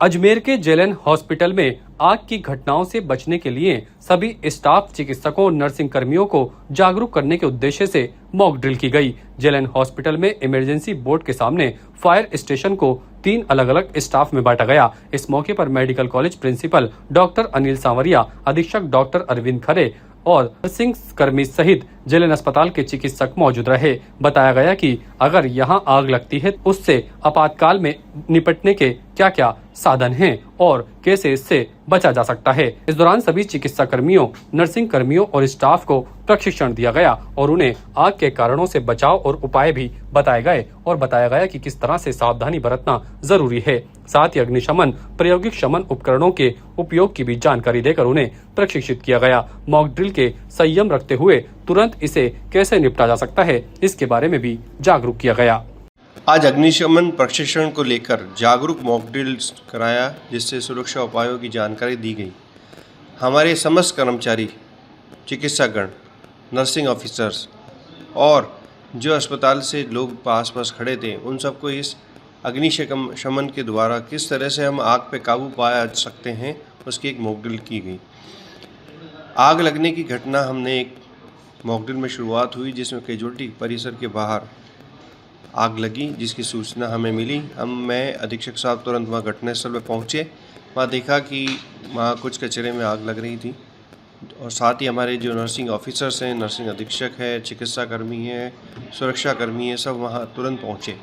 अजमेर के JLN hospital में आग की घटनाओं से बचने के लिए सभी स्टाफ, चिकित्सकों और नर्सिंग कर्मियों को जागरूक करने के उद्देश्य से मॉक ड्रिल की गई। जेएलएन हॉस्पिटल में इमरजेंसी बोर्ड के सामने फायर स्टेशन को 3 अलग-अलग स्टाफ में बांटा गया। इस मौके पर medical college principal doctor Anil Sanwariya, अधीक्षक डॉक्टर अरविंद खरे और नर्सिंग कर्मी सहित जेएलएन अस्पताल के चिकित्सक मौजूद रहे। बताया गया कि अगर यहां आग लगती है उससे आपातकाल में निपटने के क्या क्या साधन हैं और कैसे इससे बचा जा सकता है। इस दौरान सभी चिकित्सा कर्मियों, नर्सिंग कर्मियों और स्टाफ को प्रशिक्षण दिया गया और उन्हें आग के कारणों से बचाव और उपाय भी बताए गए और बताया गया कि किस तरह से सावधानी बरतना जरूरी है। साथ ही अग्निशमन, प्रायोगिक शमन उपकरणों के उपयोग की भी जानकारी देकर उन्हें प्रशिक्षित किया गया। मॉक ड्रिल के संयम रखते हुए तुरंत इसे कैसे निपटा जा सकता है, इसके बारे में भी जागरूक किया गया। आज अग्निशमन प्रशिक्षण को लेकर जागरूक मॉक ड्रिल कराया, जिससे सुरक्षा उपायों की जानकारी दी गई। हमारे समस्त कर्मचारी, चिकित्सागण, नर्सिंग ऑफिसर्स और जो अस्पताल से लोग पास खड़े थे, उन सबको इस अग्निशमन के द्वारा किस तरह से हम आग पे काबू पा सकते हैं, उसकी एक मॉक ड्रिल की गई। आग लगने की घटना हमने एक मॉक ड्रिल में शुरुआत हुई, जिसमें कैजुअल्टी परिसर के बाहर आग लगी, जिसकी सूचना हमें मिली। मैं अधीक्षक साहब तुरंत वहाँ घटनास्थल पर पहुँचे। वहाँ देखा कि वहाँ कुछ कचरे में आग लग रही थी और साथ ही हमारे जो नर्सिंग ऑफिसर्स हैं, नर्सिंग अधीक्षक है, चिकित्सा कर्मी हैं, सुरक्षा कर्मी हैं, सब वहाँ तुरंत पहुँचे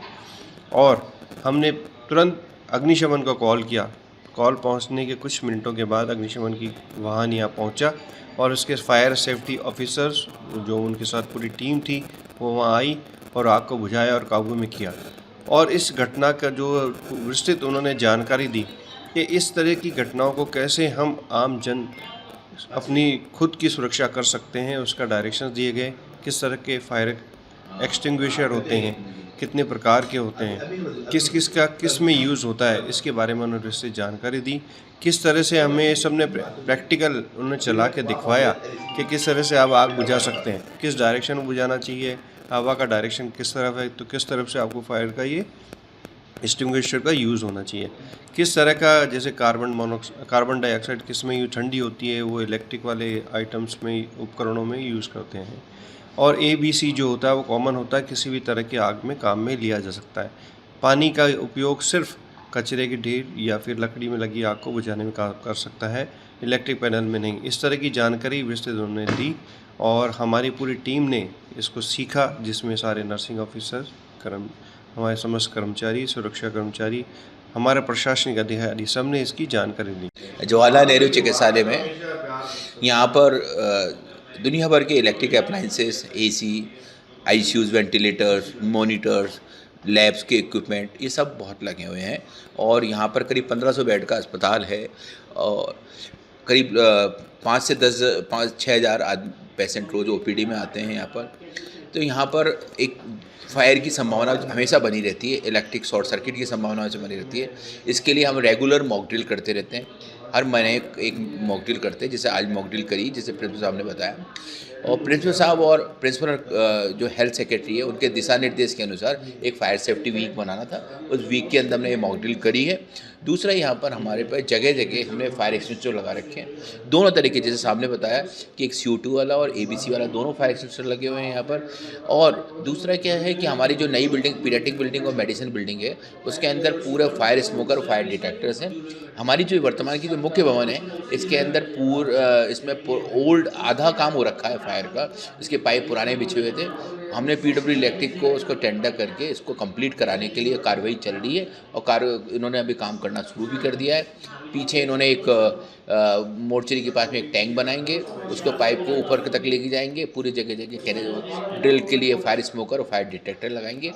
और हमने तुरंत अग्निशमन को कॉल किया। कॉल पहुँचने के कुछ मिनटों के बाद अग्निशमन की वाहन यहाँ पहुँचा और उसके फायर सेफ्टी ऑफिसर्स, जो उनके साथ पूरी टीम थी, वो वहाँ आई और आग को बुझाया और काबू में किया। और इस घटना का जो विस्तृत उन्होंने जानकारी दी कि इस तरह की घटनाओं को कैसे हम आम जन अपनी खुद की सुरक्षा कर सकते हैं, उसका डायरेक्शंस दिए गए। किस तरह के फायर एक्सटिंग्विशर होते हैं, कितने प्रकार के होते हैं, किस में यूज़ होता है, इसके बारे में उन्होंने इससे जानकारी दी। किस तरह से हमें सबने प्रैक्टिकल उन्होंने चला के दिखवाया कि किस तरह से आप आग बुझा सकते हैं, किस डायरेक्शन में बुझाना चाहिए, हवा का डायरेक्शन किस तरफ है, तो किस तरफ से आपको फायर का ये एक्सटिंग्विशर का यूज़ होना चाहिए। किस तरह का, जैसे कार्बन डाइऑक्साइड किस में ठंडी होती है, वो इलेक्ट्रिक वाले आइटम्स में, उपकरणों में यूज़ करते हैं। और ABC जो होता है वो कॉमन होता है, किसी भी तरह की आग में काम में लिया जा सकता है। पानी का उपयोग सिर्फ कचरे के ढेर या फिर लकड़ी में लगी आग को बुझाने में कर सकता है, इलेक्ट्रिक पैनल में नहीं। इस तरह की जानकारी विस्तृत उन्होंने दी और हमारी पूरी टीम ने इसको सीखा, जिसमें सारे नर्सिंग ऑफिसर, हमारे समस्त कर्मचारी, सुरक्षा कर्मचारी, हमारे प्रशासनिक अधिकारी, सब ने इसकी जानकारी ली। जवाहरलाल नेहरू चिकित्सालय में यहाँ पर दुनिया भर के electric appliances, AC, ICUs, ventilators, monitors, labs के इक्विपमेंट, ये सब बहुत लगे हुए हैं और यहाँ पर करीब 1500 बेड का अस्पताल है और करीब 5 से 6 हज़ार पेशेंट रोज़ OPD में आते हैं यहाँ पर। तो यहाँ पर एक फायर की संभावना हमेशा बनी रहती है, इलेक्ट्रिक शॉर्ट सर्किट की संभावना हमेशा बनी रहती है। इसके लिए हम रेगुलर मॉक ड्रिल करते रहते हैं, हर महीने एक मॉक ड्रिल करते हैं। जैसे आज मॉक ड्रिल करी, जैसे प्रिंसिपल साहब ने बताया, और प्रिंसिपल साहब और प्रिंसिपल जो हेल्थ सेक्रेटरी है, उनके दिशा निर्देश के अनुसार एक फायर सेफ्टी वीक बनाना था। उस वीक के अंदर हमने ये मॉक ड्रिल करी है। दूसरा, यहाँ पर हमारे पास जगह जगह हमने फायर एक्सटिंग्विशर लगा रखे हैं, दोनों तरीके, जैसे सामने बताया कि एक CO2 वाला और ABC वाला, दोनों फायर एक्सटिंग्विशर लगे हुए हैं यहाँ पर। और दूसरा क्या है कि हमारी जो नई बिल्डिंग, पीडियाट्रिक बिल्डिंग और मेडिसिन बिल्डिंग है, उसके अंदर पूरा फायर स्मोकर और फायर डिटेक्टर्स हैं। हमारी जो वर्तमान की जो मुख्य भवन है, इसके अंदर इसमें ओल्ड आधा काम हो रखा है फायर का, इसके पाइप पुराने बिछे हुए थे। हमने PW इलेक्ट्रिक को उसको टेंडर करके इसको कंप्लीट कराने के लिए कार्रवाई चल रही है और इन्होंने अभी काम करना शुरू भी कर दिया है। पीछे इन्होंने एक मोर्चरी के पास में एक टैंक बनाएंगे, उसको पाइप को ऊपर तक लेके जाएंगे, पूरी जगह जगह ड्रिल के लिए फायर स्मोकर और फायर डिटेक्टर लगाएंगे,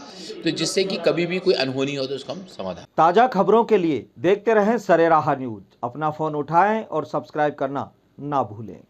तो जिससे कि कभी भी कोई अनहोनी हो तो उसका हम समाधान। ताज़ा खबरों के लिए देखते रहें सरेराह न्यूज। अपना फ़ोन उठाएं और सब्सक्राइब करना ना भूलें।